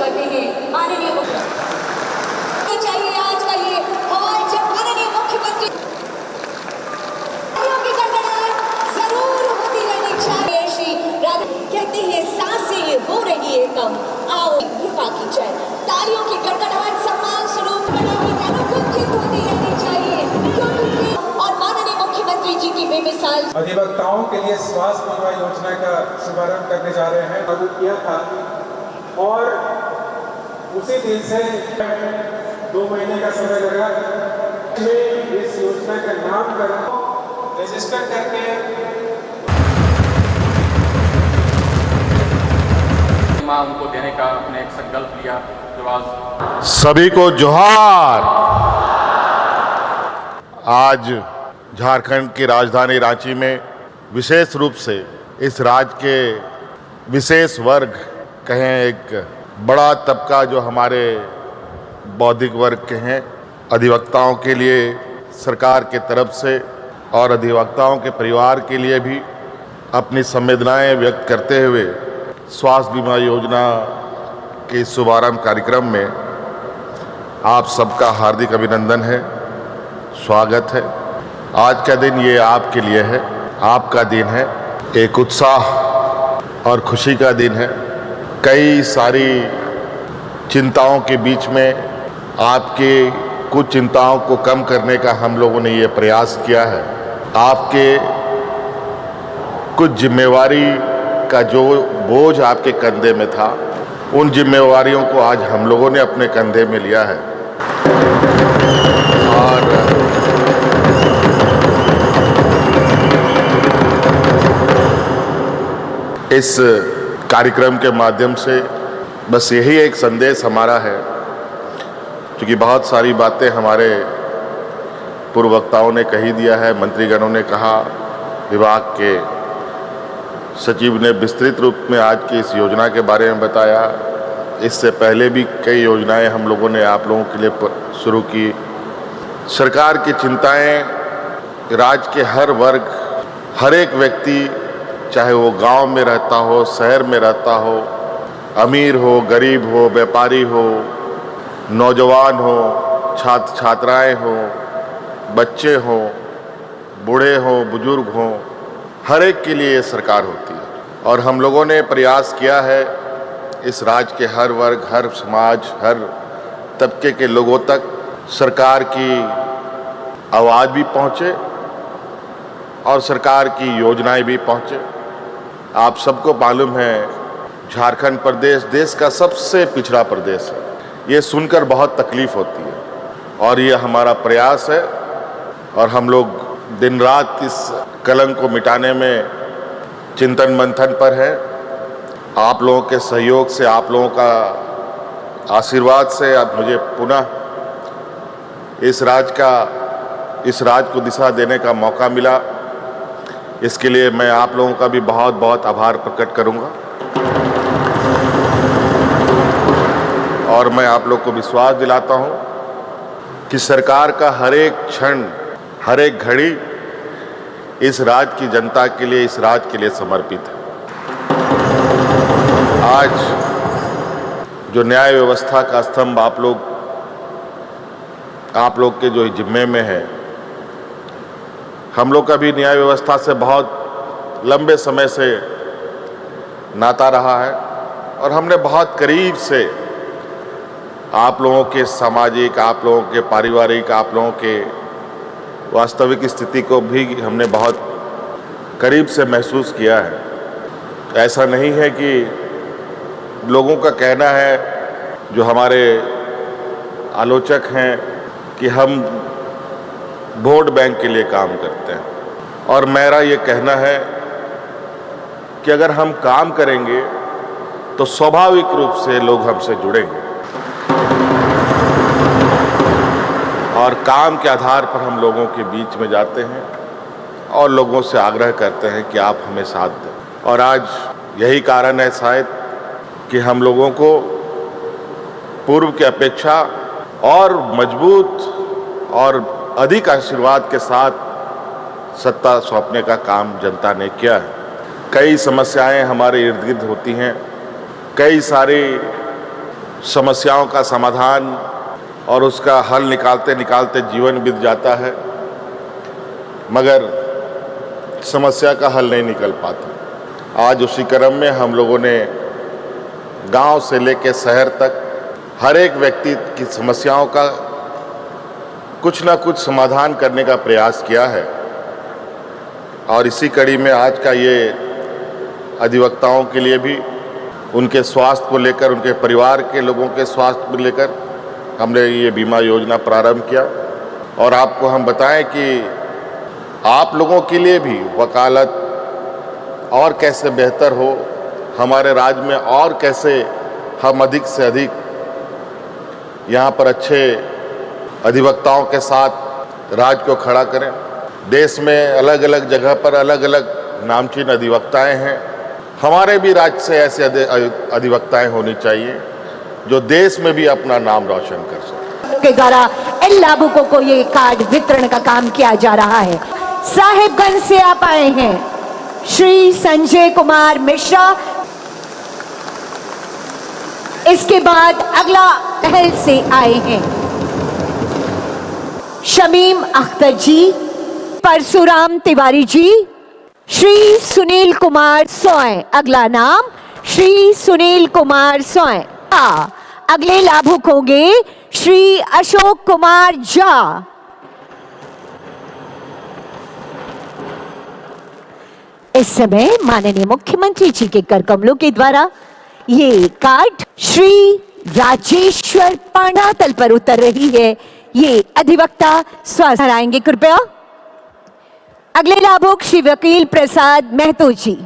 करते हैं माननीय मुख्यमंत्री। चाहिए आज का ये हॉल जब माननीय मुख्यमंत्री की गड़गड़ाहट जरूर होती रहनी चाहिए। श्री राधा कहते हैं सांसें हो रही है कम, आओ कृपा की जाए। तालियों की गड़गड़ाहट सम्मान स्वरूप अनुकूलित होती रहनी चाहिए, क्योंकि और माननीय मुख्यमंत्री जी की बेमिसाल अधिवक्ताओं के लिए स्वास्थ्य बीमा योजना का शुभारंभ करने जा रहे हैं। लागू किया था और उसी दिन से 2 महीने का समय लगा इस योजना का नामकरण रजिस्टर करके उनको देने का अपने एक संकल्प लिया जो आज सभी को जोहार। आज झारखंड की राजधानी रांची में विशेष रूप से इस राज्य के विशेष वर्ग कहें, एक बड़ा तबका जो हमारे बौद्धिक वर्ग के हैं, अधिवक्ताओं के लिए सरकार के तरफ से और अधिवक्ताओं के परिवार के लिए भी अपनी संवेदनाएं व्यक्त करते हुए स्वास्थ्य बीमा योजना के शुभारंभ कार्यक्रम में आप सबका हार्दिक अभिनंदन है, स्वागत है। आज का दिन ये आपके लिए है, आपका दिन है, एक उत्साह और खुशी का दिन है। कई सारी चिंताओं के बीच में आपके कुछ चिंताओं को कम करने का हम लोगों ने ये प्रयास किया है। आपके कुछ जिम्मेवारी का जो बोझ आपके कंधे में था, उन जिम्मेवारियों को आज हम लोगों ने अपने कंधे में लिया है और इस कार्यक्रम के माध्यम से बस यही एक संदेश हमारा है, क्योंकि बहुत सारी बातें हमारे पूर्व वक्ताओं ने कही दिया है, मंत्रीगणों ने कहा, विभाग के सचिव ने विस्तृत रूप में आज की इस योजना के बारे में बताया। इससे पहले भी कई योजनाएं हम लोगों ने आप लोगों के लिए शुरू की। सरकार की चिंताएं राज्य के हर वर्ग, हर एक व्यक्ति, चाहे वो गांव में रहता हो, शहर में रहता हो, अमीर हो, गरीब हो, व्यापारी हो, नौजवान हो, छात्र छात्राएं हो, बच्चे हो, बूढ़े हो, बुजुर्ग हो, हर एक के लिए ये सरकार होती है। और हम लोगों ने प्रयास किया है इस राज्य के हर वर्ग, हर समाज, हर तबके के लोगों तक सरकार की आवाज़ भी पहुँचे और सरकार की योजनाएं भी पहुँचे। आप सबको मालूम है झारखंड प्रदेश देश का सबसे पिछड़ा प्रदेश है। ये सुनकर बहुत तकलीफ होती है और ये हमारा प्रयास है और हम लोग दिन रात इस कलंक को मिटाने में चिंतन मंथन पर है। आप लोगों के सहयोग से, आप लोगों का आशीर्वाद से अब मुझे पुनः इस राज्य को दिशा देने का मौका मिला। इसके लिए मैं आप लोगों का भी बहुत बहुत आभार प्रकट करूंगा और मैं आप लोग को विश्वास दिलाता हूं कि सरकार का हर एक क्षण, हर एक घड़ी इस राज्य की जनता के लिए, इस राज्य के लिए समर्पित है। आज जो न्याय व्यवस्था का स्तंभ आप लोग के जो जिम्मे में है, हम लोग का भी न्याय व्यवस्था से बहुत लंबे समय से नाता रहा है और हमने बहुत करीब से आप लोगों के सामाजिक, आप लोगों के पारिवारिक, आप लोगों के वास्तविक स्थिति को भी हमने बहुत करीब से महसूस किया है। ऐसा नहीं है कि लोगों का कहना है, जो हमारे आलोचक हैं, कि हम वोट बैंक के लिए काम करते हैं, और मेरा ये कहना है कि अगर हम काम करेंगे तो स्वाभाविक रूप से लोग हमसे जुड़ेंगे और काम के आधार पर हम लोगों के बीच में जाते हैं और लोगों से आग्रह करते हैं कि आप हमें साथ दें। और आज यही कारण है शायद कि हम लोगों को पूर्व की अपेक्षा और मजबूत और अधिक आशीर्वाद के साथ सत्ता सौंपने का काम जनता ने किया है। कई समस्याएं हमारे इर्द गिर्द होती हैं, कई सारी समस्याओं का समाधान और उसका हल निकालते निकालते जीवन बीत जाता है, मगर समस्या का हल नहीं निकल पाता। आज उसी क्रम में हम लोगों ने गांव से लेकर शहर तक हर एक व्यक्ति की समस्याओं का कुछ ना कुछ समाधान करने का प्रयास किया है। और इसी कड़ी में आज का ये अधिवक्ताओं के लिए भी उनके स्वास्थ्य को लेकर, उनके परिवार के लोगों के स्वास्थ्य को लेकर हमने ये बीमा योजना प्रारंभ किया। और आपको हम बताएं कि आप लोगों के लिए भी वकालत और कैसे बेहतर हो, हमारे राज्य में और कैसे हम अधिक से अधिक यहाँ पर अच्छे अधिवक्ताओं के साथ राज्य को खड़ा करें। देश में अलग अलग जगह पर अलग अलग नामचीन अधिवक्ताएं हैं, हमारे भी राज्य से ऐसे अधिवक्ताएं होनी चाहिए जो देश में भी अपना नाम रोशन कर सकें। के द्वारा इन लाभुकों को ये कार्ड वितरण का काम किया जा रहा है। साहिबगंज से आप आए हैं श्री संजय कुमार मिश्रा। इसके बाद अगला पहल से आए हैं शमीम अख्तर जी, परशुराम तिवारी जी, श्री सुनील कुमार सोय। अगला नाम श्री सुनील कुमार सोय। अगले लाभुक होंगे श्री अशोक कुमार झा। इस समय माननीय मुख्यमंत्री जी के कर कमलों के द्वारा ये कार्ड श्री राजेश्वर पांडातल पर उतर रही है। ये अधिवक्ता स्वास्थ्य आएंगे कृपया। अगले लाभुक श्री वकील प्रसाद महतो जी।